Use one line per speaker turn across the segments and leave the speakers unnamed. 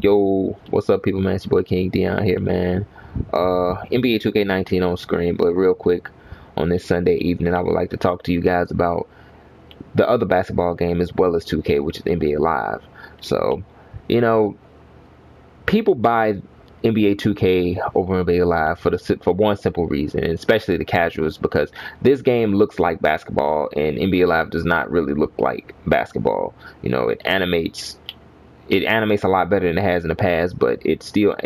Yo, what's up, people, man? It's your boy King Dion here, man. NBA 2K19 on screen, but real quick, on this Sunday evening, I would like to talk to you guys about the other basketball game as well as 2K, which is NBA Live. So, you know, people buy NBA 2K over NBA Live for one simple reason, and especially the casuals, because this game looks like basketball, and NBA Live does not really look like basketball. It animates a lot better than it has in the past, but it's still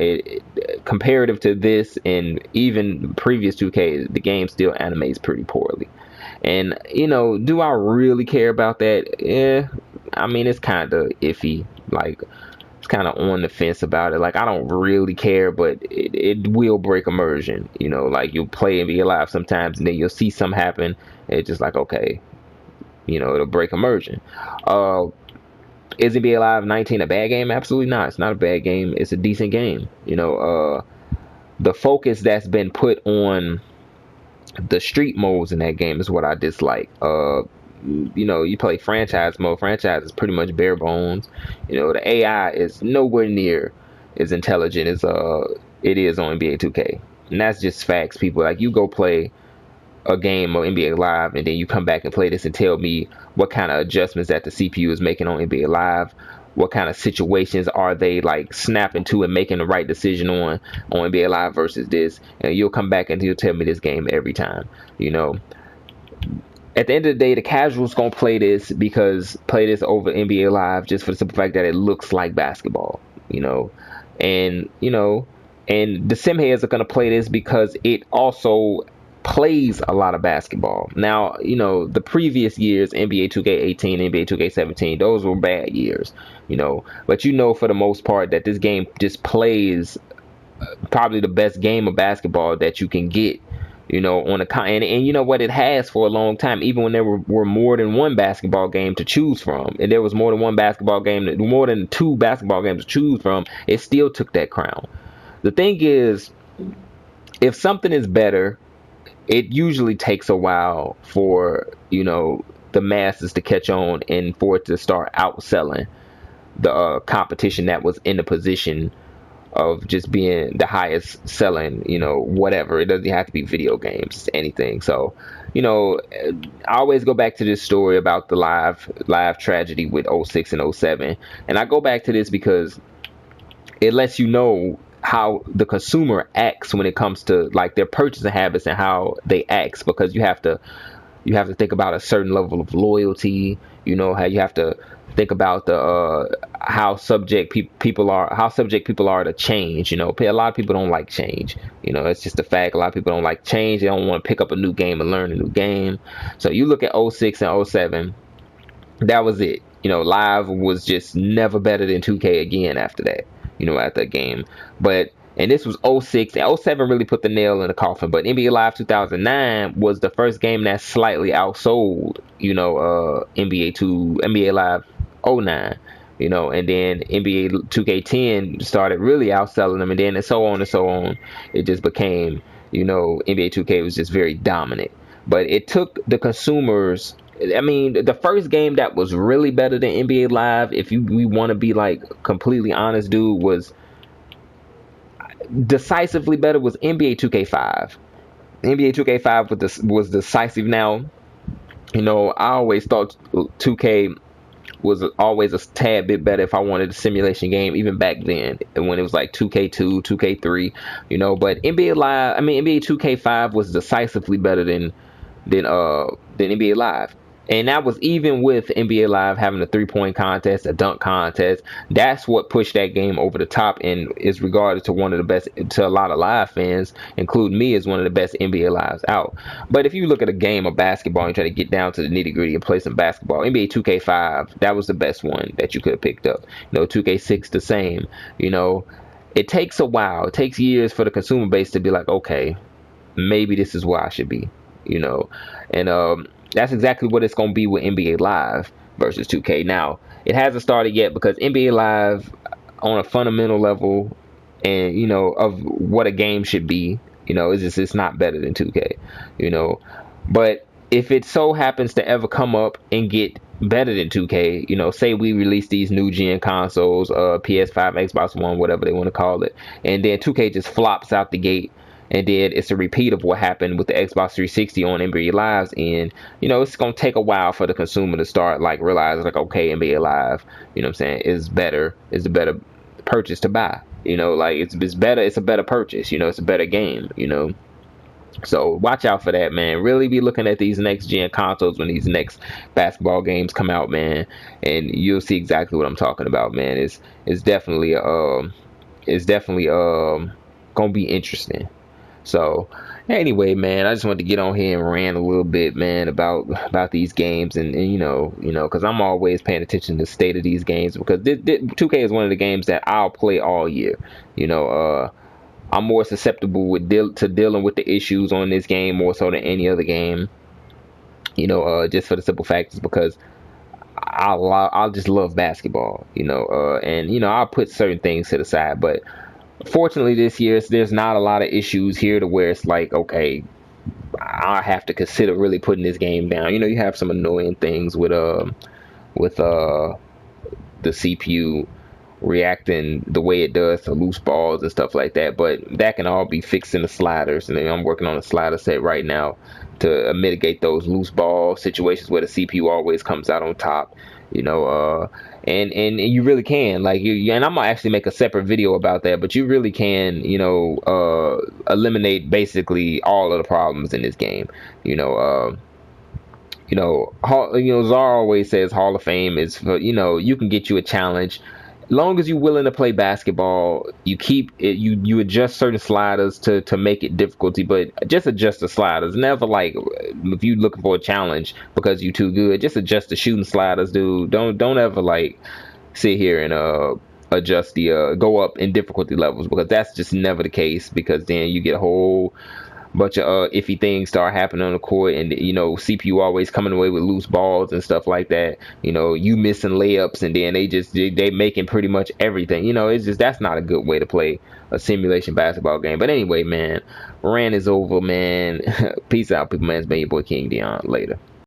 comparative to this and even previous 2K, the game still animates pretty poorly. And do I really care about that? Yeah, I mean, it's kind of iffy. Like, it's kind of on the fence about it. Like, I don't really care, but it will break immersion. Like, you'll play and be alive sometimes, and then you'll see something happen. And it's just like, okay, it'll break immersion. Is NBA Live 19 a bad game? Absolutely not. It's not a bad game. It's a decent game. The focus that's been put on the street modes in that game is what I dislike. You play franchise mode. Franchise is pretty much bare bones. The AI is nowhere near as intelligent as it is on NBA 2K. And that's just facts, people. Like, you go play a game of NBA Live, and then you come back and play this and tell me what kind of adjustments that the CPU is making on NBA Live, what kind of situations are they like snapping to and making the right decision on NBA Live versus this, and you'll come back and you'll tell me this game every time. At the end of the day, the casuals gonna play this over NBA Live just for the simple fact that it looks like basketball, and and the sim heads are gonna play this because it also plays a lot of basketball. Now, the previous years, NBA 2K18, NBA 2K17, those were bad years, but for the most part that this game just plays probably the best game of basketball that you can get, on a and you know what, it has for a long time, even when there were more than one basketball game to choose from, and there was more than more than two basketball games to choose from, it still took that crown. The thing is, if something is better, it usually takes a while for the masses to catch on and for it to start outselling the competition that was in the position of just being the highest selling, whatever. It doesn't have to be video games, it's anything. So I always go back to this story about the live tragedy with '06 and '07, and I go back to this because it lets you know how the consumer acts when it comes to like their purchasing habits and how they act, because you have to think about a certain level of loyalty. How you have to think about the how subject people are to change. A lot of people don't like change. It's just a fact. A lot of people don't like change. They don't want to pick up a new game and learn a new game. So you look at '06 and '07, that was it. Live was just never better than 2K again after that. At that game. And this was '06. '07 really put the nail in the coffin, but NBA Live 2009 was the first game that slightly outsold, NBA Live '09, and then NBA 2K10 started really outselling them, and then so on and so on. It just became, NBA 2K was just very dominant. But it took the consumers. I mean, the first game that was really better than NBA Live, if we want to be like completely honest, dude, was decisively better, was NBA 2K5. NBA 2K5 was decisive. Now, I always thought 2K was always a tad bit better if I wanted a simulation game, even back then when it was like 2K2, 2K3, but NBA 2K5 was decisively better than NBA Live. And that was even with NBA Live having a 3-point contest, a dunk contest. That's what pushed that game over the top and is regarded to one of the best, to a lot of Live fans, including me, as one of the best NBA Lives out. But if you look at a game of basketball and try to get down to the nitty gritty and play some basketball, NBA 2K5, that was the best one that you could have picked up. 2K6 the same. It takes a while. It takes years for the consumer base to be like, okay, maybe this is where I should be. And that's exactly what it's going to be with NBA Live versus 2K. Now, it hasn't started yet because NBA Live, on a fundamental level, and of what a game should be, it's not better than 2K. But if it so happens to ever come up and get better than 2K. You know, say we release these new gen consoles, PS5, Xbox One, whatever they want to call it, and then 2K just flops out the gate, and then it's a repeat of what happened with the Xbox 360 on NBA Lives, and you know, it's gonna take a while for the consumer to start like realizing like, okay, NBA Live, you know what I'm saying, is better, is a better purchase to buy. You know, like it's better, it's a better purchase. You know, it's a better game. You know. So watch out for that, man. Really be looking at these next gen consoles when these next basketball games come out, man, and you'll see exactly what I'm talking about, man. It's definitely gonna be interesting. So anyway, man, I just wanted to get on here and rant a little bit, man, about these games, and because I'm always paying attention to the state of these games, because 2K is one of the games that I'll play all year. You know, I'm more susceptible with dealing with the issues on this game more so than any other game. You know, just for the simple fact is because I'll just love basketball. You know, and you know, I'll put certain things to the side, but fortunately this year there's not a lot of issues here to where it's like, okay, I have to consider really putting this game down. You know, you have some annoying things with the CPU reacting the way it does to loose balls and stuff like that, but that can all be fixed in the sliders, and I'm working on a slider set right now to mitigate those loose ball situations where the CPU always comes out on top. You know, and you really can, like, and I'm gonna actually make a separate video about that, but you really can, you know, eliminate basically all of the problems in this game. You know, Zara always says Hall of Fame is for, you know, you can get you a challenge. Long as you're willing to play basketball, you keep it, you adjust certain sliders to make it difficulty, but just adjust the sliders. Never like, if you looking for a challenge because you too good, just adjust the shooting sliders, dude. Don't ever like sit here and adjust the go up in difficulty levels, because that's just never the case, because then you get a whole bunch of iffy things start happening on the court, and you know, CPU always coming away with loose balls and stuff like that. You know, you missing layups, and then they making pretty much everything. You know, it's just, that's not a good way to play a simulation basketball game. But anyway, man, rant is over, man. Peace out, people, man. It's been your boy King Dion. Later.